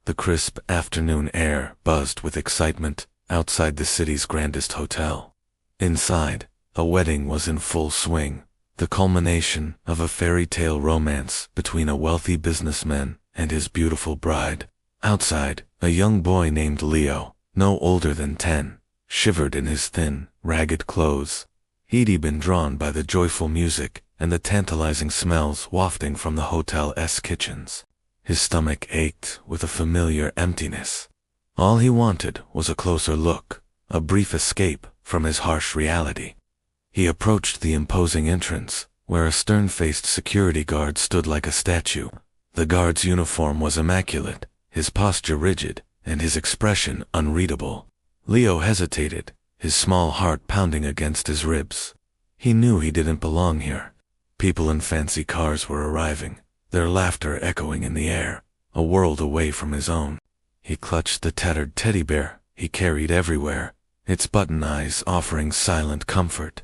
The crisp afternoon air buzzed with excitement outside the city's grandest hotel. Inside, a wedding was in full swing, the culmination of a fairy tale romance between a wealthy businessman and his beautiful bride. Outside, a young boy named Leo, no older than 10, shivered in his thin, ragged clothes. He'd been drawn by the joyful music and the tantalizing smells wafting from the hotel's kitchens. His stomach ached with a familiar emptiness. All he wanted was a closer look, a brief escape from his harsh reality. He approached the imposing entrance, where a stern-faced security guard stood like a statue. The guard's uniform was immaculate, his posture rigid, and his expression unreadable. Leo hesitated, his small heart pounding against his ribs. He knew he didn't belong here. People in fancy cars were arriving, their laughter echoing in the air, a world away from his own. He clutched the tattered teddy bear he carried everywhere, its button eyes offering silent comfort.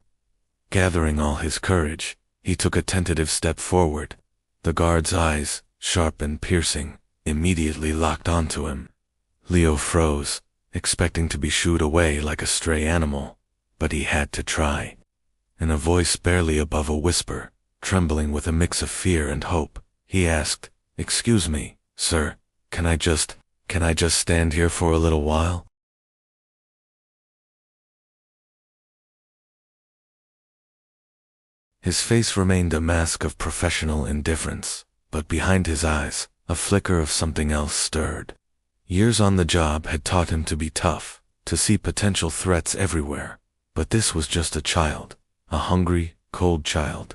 Gathering all his courage, he took a tentative step forward. The guard's eyes, sharp and piercing, immediately locked onto him. Leo froze, expecting to be shooed away like a stray animal, but he had to try. In a voice barely above a whisper, trembling with a mix of fear and hope, he asked, "Excuse me, sir, can I just stand here for a little while?" His face remained a mask of professional indifference, but behind his eyes, a flicker of something else stirred. Years on the job had taught him to be tough, to see potential threats everywhere, but this was just a child, a hungry, cold child.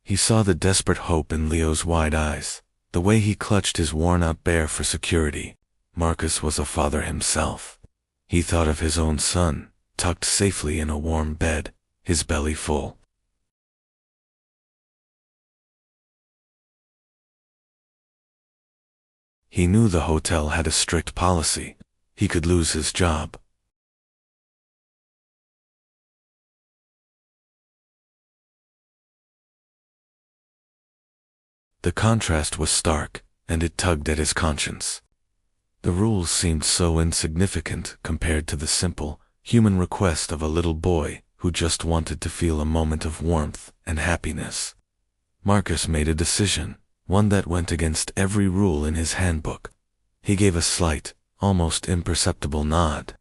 He saw the desperate hope in Leo's wide eyes, the way he clutched his worn-out bear for security. Marcus was a father himself. He thought of his own son, tucked safely in a warm bed, his belly full. He knew the hotel had a strict policy. He could lose his job. The contrast was stark, and it tugged at his conscience. The rules seemed so insignificant compared to the simple, human request of a little boy who just wanted to feel a moment of warmth and happiness. Marcus made a decision, one that went against every rule in his handbook. He gave a slight, almost imperceptible nod.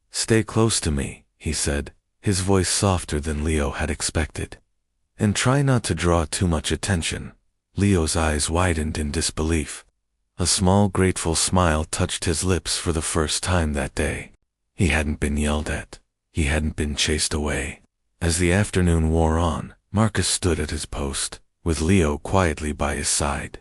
"Stay close to me," he said, his voice softer than Leo had expected. "And try not to draw too much attention." Leo's eyes widened in disbelief. A small, grateful smile touched his lips for the first time that day. He hadn't been yelled at. He hadn't been chased away. As the afternoon wore on, Marcus stood at his post, with Leo quietly by his side.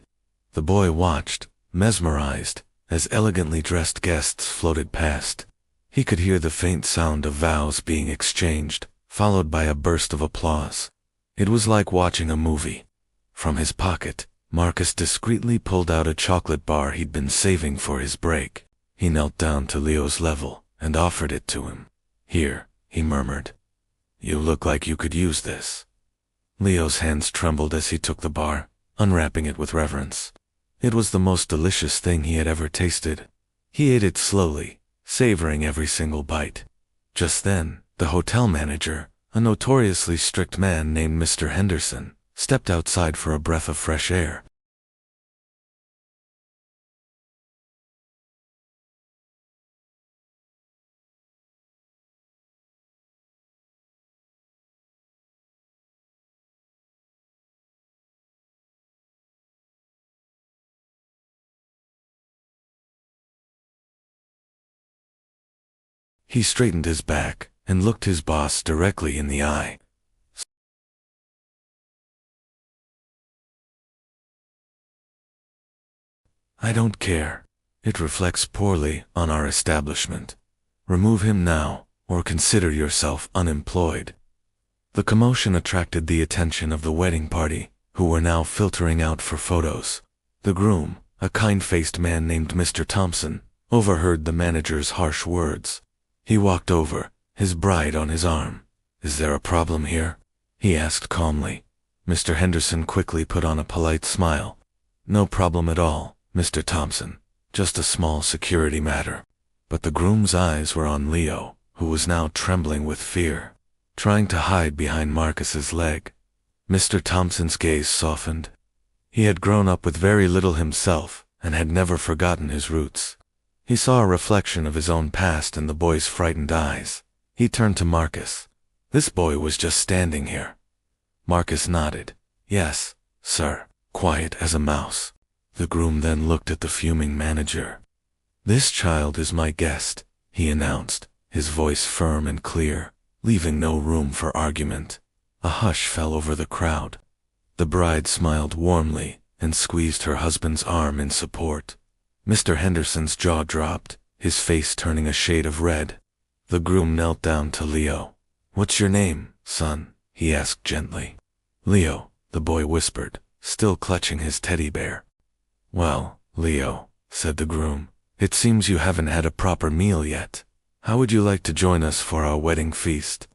The boy watched, mesmerized, as elegantly dressed guests floated past. He could hear the faint sound of vows being exchanged, followed by a burst of applause. It was like watching a movie. From his pocket, Marcus discreetly pulled out a chocolate bar he'd been saving for his break. He knelt down to Leo's level and offered it to him. "Here," he murmured. "You look like you could use this." Leo's hands trembled as he took the bar, unwrapping it with reverence. It was the most delicious thing he had ever tasted. He ate it slowly, savoring every single bite. Just then, the hotel manager, a notoriously strict man named Mr. Henderson, stepped outside for a breath of fresh air. He straightened his back and looked his boss directly in the eye. "I don't care. It reflects poorly on our establishment. Remove him now, or consider yourself unemployed." The commotion attracted the attention of the wedding party, who were now filtering out for photos. The groom, a kind-faced man named Mr. Thompson, overheard the manager's harsh words. He walked over, his bride on his arm. "Is there a problem here?" he asked calmly. Mr. Henderson quickly put on a polite smile. "No problem at all, Mr. Thompson. just a small security matter. But the groom's eyes were on Leo, who was now trembling with fear, trying to hide behind Marcus's leg. Mr. Thompson's gaze softened. He had grown up with very little himself and had never forgotten his roots. He saw a reflection of his own past in the boy's frightened eyes. He turned to Marcus. This boy was just standing here. Marcus nodded. Yes, sir, quiet as a mouse. The groom then looked at the fuming manager. This child is my guest, he announced, his voice firm and clear, leaving no room for argument. A hush fell over the crowd. The bride smiled warmly and squeezed her husband's arm in support. Mr. Henderson's jaw dropped, his face turning a shade of red. The groom knelt down to Leo. What's your name, son? He asked gently. Leo, the boy whispered, still clutching his teddy bear. Well, Leo, said the groom, it seems you haven't had a proper meal yet. How would you like to join us for our wedding feast?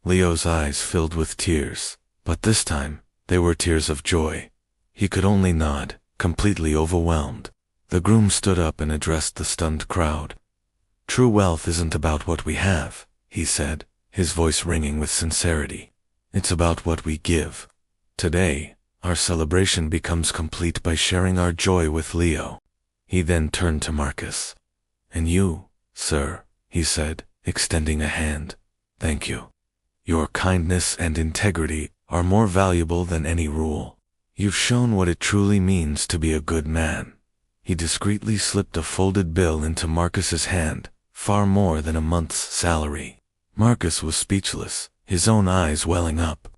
Leo's eyes filled with tears, but this time, they were tears of joy. He could only nod, completely overwhelmed. The groom stood up and addressed the stunned crowd. True wealth isn't about what we have, he said, his voice ringing with sincerity. It's about what we give. Today, our celebration becomes complete by sharing our joy with Leo. He then turned to Marcus. And you, sir, he said, extending a hand. Thank you. Your kindness and integrity are more valuable than any rule. You've shown what it truly means to be a good man. He discreetly slipped a folded bill into Marcus's hand, far more than a month's salary. Marcus was speechless, his own eyes welling up.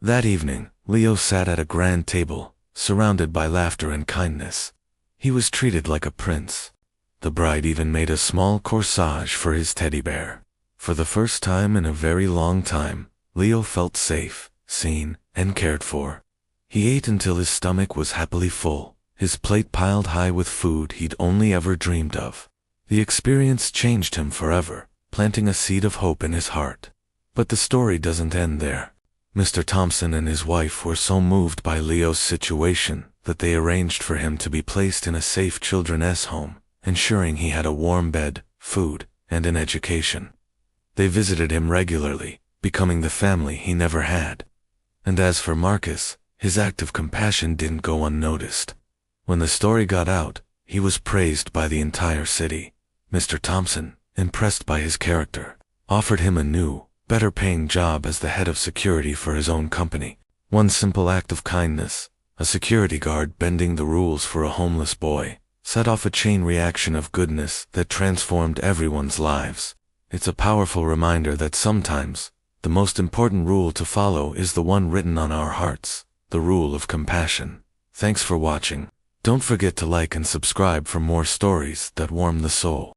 That evening, Leo sat at a grand table, surrounded by laughter and kindness. He was treated like a prince. The bride even made a small corsage for his teddy bear. For the first time in a very long time, Leo felt safe, seen, and cared for. He ate until his stomach was happily full, his plate piled high with food he'd only ever dreamed of. The experience changed him forever, planting a seed of hope in his heart. But the story doesn't end there. Mr. Thompson and his wife were so moved by Leo's situation that they arranged for him to be placed in a safe children's home, ensuring he had a warm bed, food, and an education. They visited him regularly, becoming the family he never had. And as for Marcus, his act of compassion didn't go unnoticed. When the story got out, he was praised by the entire city. Mr. Thompson, impressed by his character, offered him a new, better-paying job as the head of security for his own company. One simple act of kindness, a security guard bending the rules for a homeless boy, set off a chain reaction of goodness that transformed everyone's lives. It's a powerful reminder that sometimes, the most important rule to follow is the one written on our hearts, the rule of compassion. Thanks for watching. Don't forget to like and subscribe for more stories that warm the soul.